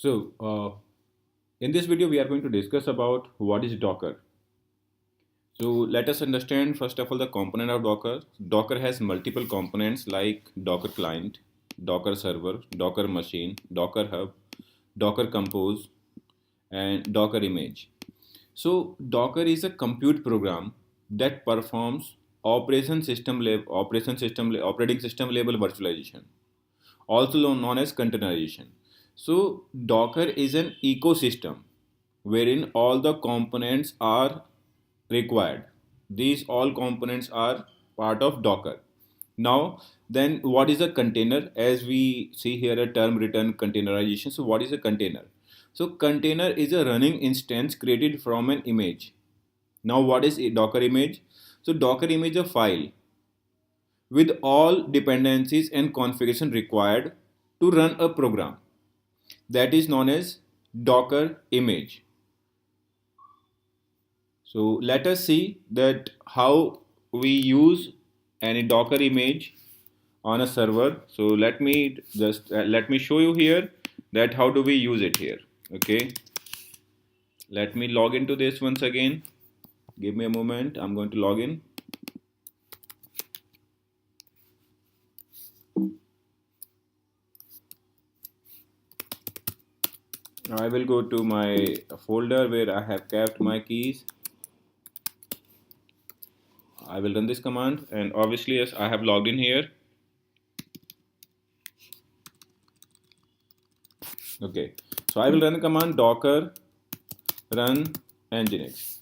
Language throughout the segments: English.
In this video, we are going to discuss about what is Docker. So let us understand first of all the component of Docker. Docker has multiple components like Docker client, Docker server, Docker machine, Docker hub, Docker compose, and Docker image. So Docker is a compute program that performs operating system level virtualization, also known as containerization. So Docker is an ecosystem wherein all the components are required. These all components are part of Docker. Now, then what is a container? As we see here a term written containerization. So what is a container? So container is a running instance created from an image. Now what is a Docker image? So Docker image is a file with all dependencies and configuration required to run a program. That is known as Docker image. So let us see that how we use any Docker image on a server. So let me show you here that how do we use it here. Okay, let me log into this once again. Give me a moment. I'm going to log in. Now I will go to my folder where I have kept my keys. I will run this command, and obviously yes, I have logged in here. Okay, so I will run the command docker run nginx.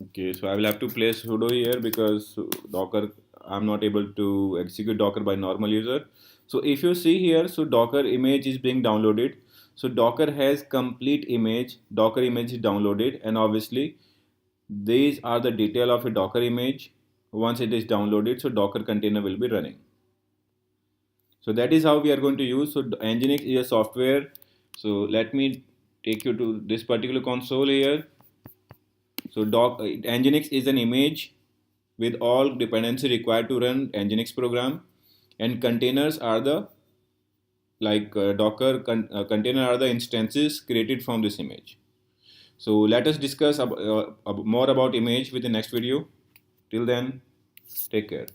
Okay, so I will have to place sudo here because Docker, I'm not able to execute Docker by normal user. So if you see here, so Docker image is being downloaded. So Docker has complete image, Docker image is downloaded, and obviously these are the detail of a Docker image. Once it is downloaded, so Docker container will be running. So that is how we are going to use. So nginx is a software. So let me take you to this particular console here. So nginx is an image with all dependency required to run nginx program, and containers are the container are the instances created from this image. So let us discuss more about image with the next video. Till then, take care.